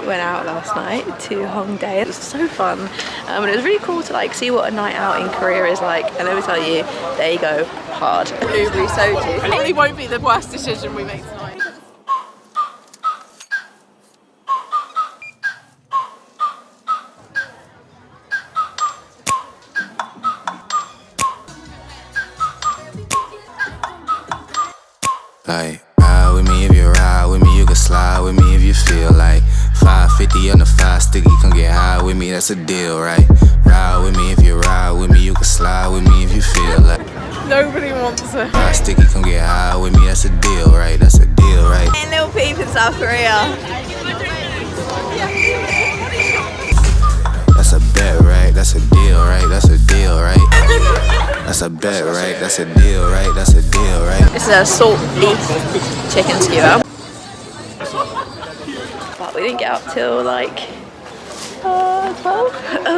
went out last night to Hongdae. It was so fun, and it was really cool to like see what a night out in Korea is like. And let me tell you, there you go, hard. Blueberry soju. Probably won't be the worst decision we make tonight. Like, ride with me if you ride with me, you can slide with me if you feel like 550 on the 5 sticky, come get high with me, that's a deal, right? Ride with me if you ride with me, you can slide with me if you feel like Nobody wants it. 5 sticky, come get high with me, that's a deal, right? That's a deal, right? Ain't little peep in South Korea. That's a bet, right? That's a deal, right? That's a deal, right? That's a bet, right? That's a deal, right? That's a deal, right? This is a salt beef chicken skewer. But we didn't get up till like 12?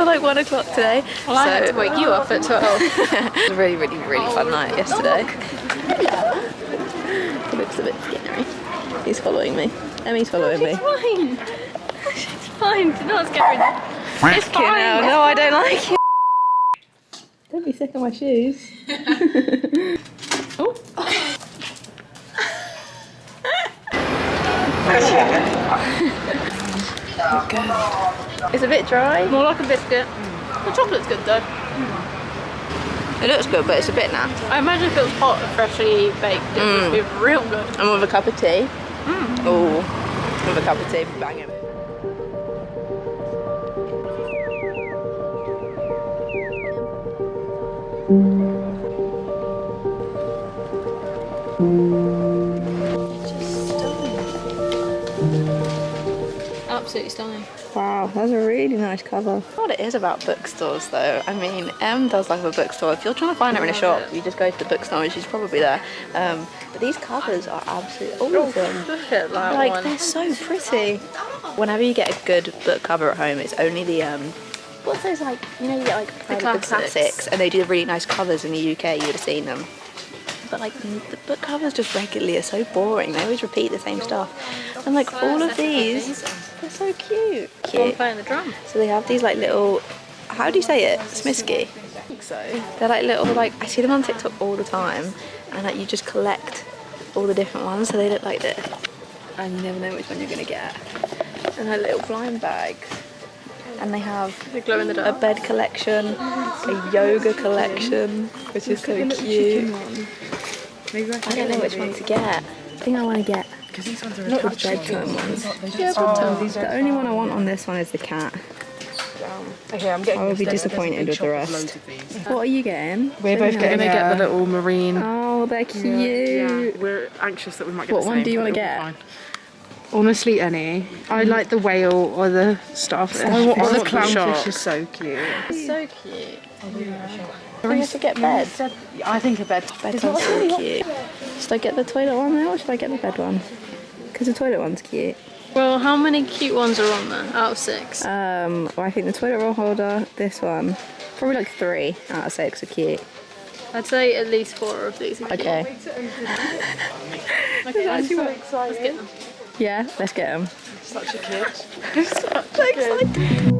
Like 1 o'clock today. Well, I had to wake you up at 12. It was a really, really, really fun night yesterday. He looks a bit skinny. He's following me. Emmy's following me. It's fine. It's fine. Do not scare me. It's fine. No, I don't like it. Don't be sick of my shoes. Oh. Good. It's a bit dry. More like a biscuit. The chocolate's good though. It looks good, but it's a bit naff. I imagine if it was hot and freshly baked, it would be real good. And with a cup of tea. Oh, with a cup of tea, bang it. Absolutely stunning. Wow, that's a really nice cover. What it is about bookstores though, I mean, Em does like a bookstore. If you're trying to find her in a shop, you just go to the bookstore and she's probably there. But these covers are absolutely awesome. Look at that Like, one. they're so pretty. Whenever you get a good book cover at home, it's only the, what's those like, you know, you get like the classics and they do really nice covers in the UK, you would have seen them. But like the book covers just regularly are so boring. They always repeat the same stuff. And like all of these, they're so cute. One playing the drum. So they have these like little, how do you say it? Smiski? I think so. They're like little, like, I see them on TikTok all the time. And like you just collect all the different ones. So they look like this. And you never know which one you're gonna get. And they're little blind bags. And they have glow in the dark. a bed collection, a yoga collection, which is so cute. I don't know which one to get. I think I want to get the bedtime ones. Yeah, The only one I want on this one is the cat. Okay, I'm getting. I will be disappointed with the rest. What are you getting? We're both going to get the little marine. Oh, they're cute. Yeah, we're anxious that we might get What the same. one do you but want to it'll be get? fine. Honestly, any. I like the whale or the stuff. Or the clownfish is so cute. It's so cute. I think I should get bed. I think a bed. Bed's so cute. Should I get the toilet one now or should I get the bed one? Because the toilet one's cute. Well, how many cute ones are on there out of 6? Well, I think the toilet roll holder, this one, probably like 3 out of 6 are cute. I'd say at least 4 of these are cute. Okay. Okay, I'm so excited. Let's get them. Yeah, let's get them. Such a kid. So excited.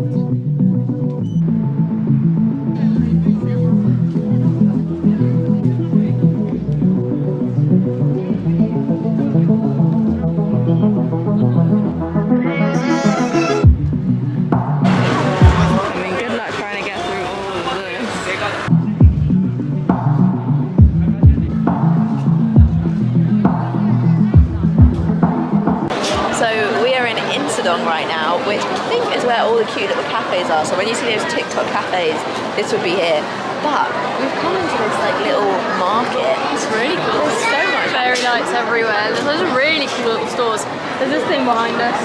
Insadong right now, which I think is where all the cute little cafes are. So when you see those TikTok cafes, this would be here. But we've come into this like little market. It's really cool. There's so much fairy lights everywhere. There's loads of really cool little stores. There's this thing behind us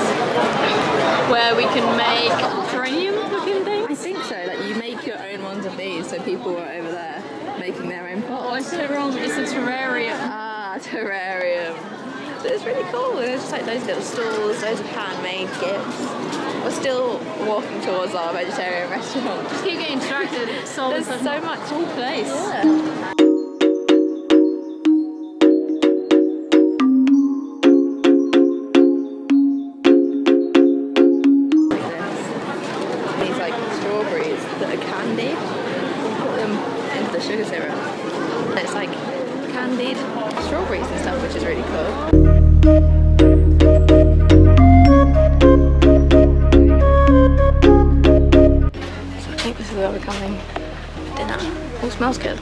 where we can make terrarium looking things. I think so. Like you make your own ones of these, so people are over there making their own pots. Oh, I said it wrong. It's a terrarium. Ah, terrarium. So it's really cool. There's just like those little stalls, those are handmade gifts. We're still walking towards our vegetarian restaurant. Just keep getting distracted. It's so There's so much cool place. Yeah. candied. You put them into the sugar syrup. And it's like candied strawberries and stuff, which is really cool. So I think this is where we're coming for dinner. All smells good.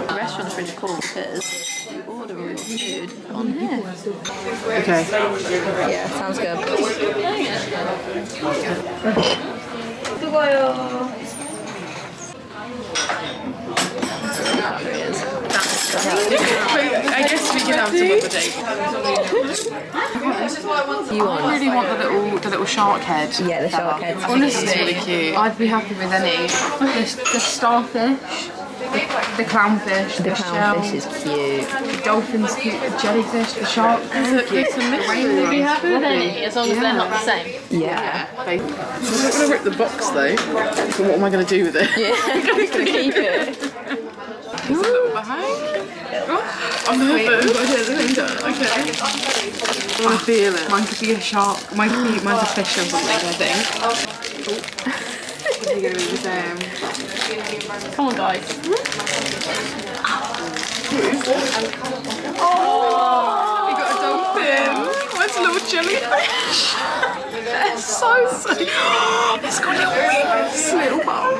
The restaurant's really cool because you order all your food on here. Okay. Yeah, sounds good. I guess we can have some other day. I really want the little shark head. Yeah, the shark head. Honestly, it's really cute. I'd be happy with any. The starfish, the clownfish, The clownfish is cute. the dolphin's cute, the jellyfish, the shark. It's a mixture. Be happy with any, as long as they're not the same. Yeah. I'm not going to rip the box though. So what am I going to do with it? Yeah, I'm gonna keep it. It's a little bag. Oh, I'm nervous. Okay. I want to feel it. Mine could be a shark. Mine's a fish or something, I think. Are you going to be the same? Come on, guys. Oh, you got a dolphin. Where's a little jellyfish? They're so sweet. It's got little wings. Little bum.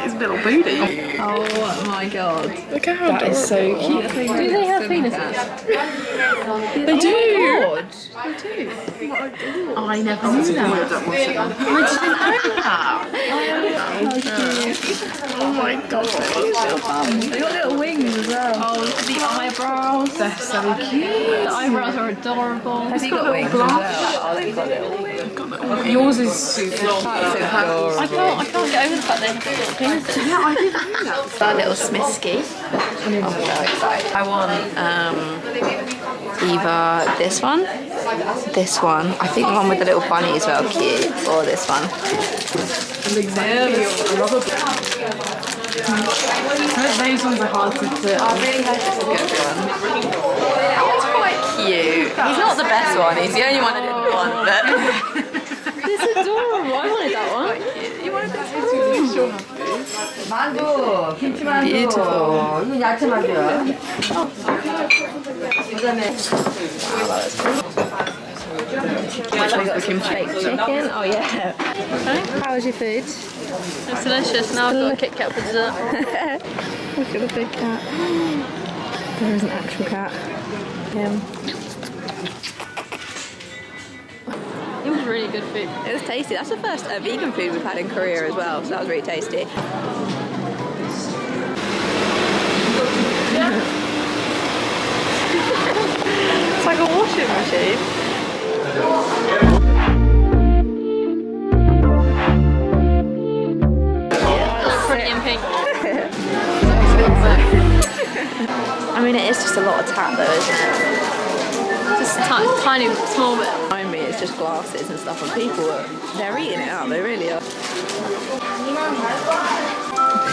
His little booty. Oh my god. Look at how that is so cute. Do they have penises? They do. God. They do. I never knew that. I didn't know that. Oh my god. They got little wings as well. Oh, look at the eyebrows. They're so cute. The eyebrows are adorable. Has he got wings as well? Oh, they've got little wings. Yours is super long. I can't get over the fact they have little penises. Yeah, I didn't know that. Our little Smiski. I'm so excited. I want either this one, I think the one with the little bunny is well cute, or this one. Those ones are hard to fit. I really hope it's a good one. That one's quite cute. He's not the best one, he's the only one I didn't want, but... It's adorable. I wanted that one. You wanted this one? 만두, 김치 만두. Beautiful. 이건 야채 만두야. Baked chicken? Oh yeah. How was your food? It's delicious. Now I've got a Kit Kat for dessert. Look at the big cat. There is an actual cat. Yeah. It was really good food. It was tasty. That's the first vegan food we've had in Korea as well, so that was really tasty. It's like a washing machine. Pretty in pink. I mean, it is just a lot of tap though, isn't it? Just tiny, small bit. Behind me, it's just glasses and stuff, and people they're eating it out. They really are.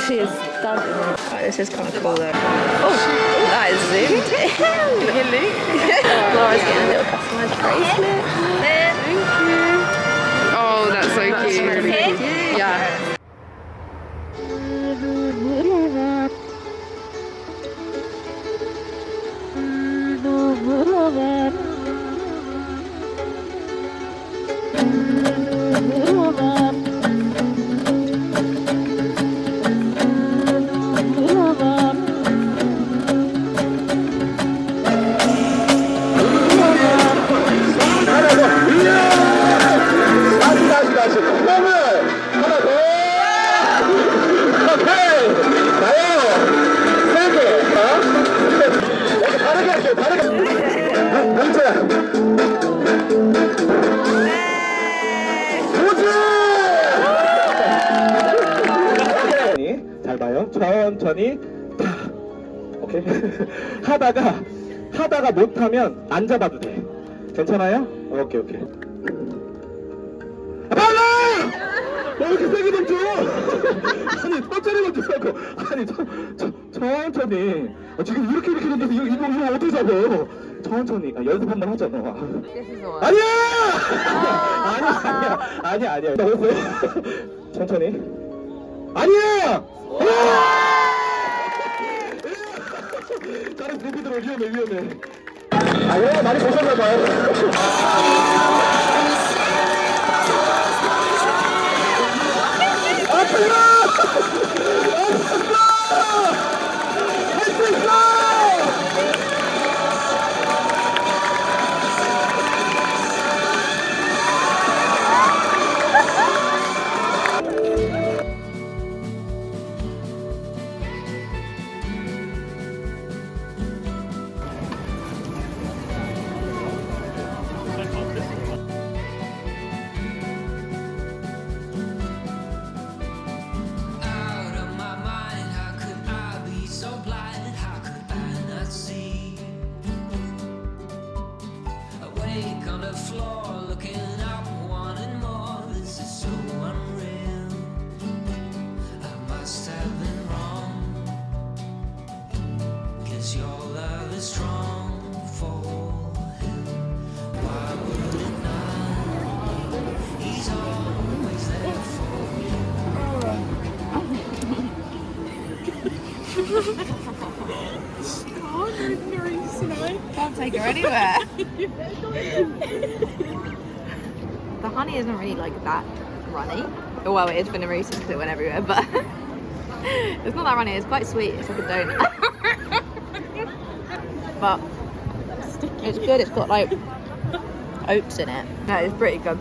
She is stunning. Oh, this is kind of cool though. Oh, that is zoomed in. Hello. Laura's getting a little customized bracelet. Thank you. Oh, that's so cute. Really cute. Yeah. 잘 봐요. 천천히 다. 오케이. 하다가 못하면 안 잡아도 돼. 괜찮아요? 오케이. 빨라! 왜 이렇게 세게 던져? 아니 천천히 던지라고. 아니 천천히. 지금 이렇게 던져서 이거 어떻게 잡아? 천천히 연습 한번 하자. 너. This is all. 아니야! 아니야. 나 어딨어? 천천히. 아니야! 다른 고기 들어 위험해. 아, 이거 많이 보셨나봐요. 아, 틀려! 할수 있어! Out of my mind, how could I be so blind? How could I not see? Awake on the floor, looking up, wanting more. This is so unreal. I must have been wrong. 'Cause your love is strong for him. Why would it not? He's always there for you. Can't take her anywhere. The honey isn't really like that runny. Oh, well, it is for Narisa because it went everywhere, but it's not that runny. It's quite sweet. It's like a donut. But it's good. It's got like oats in it. No, it's pretty good.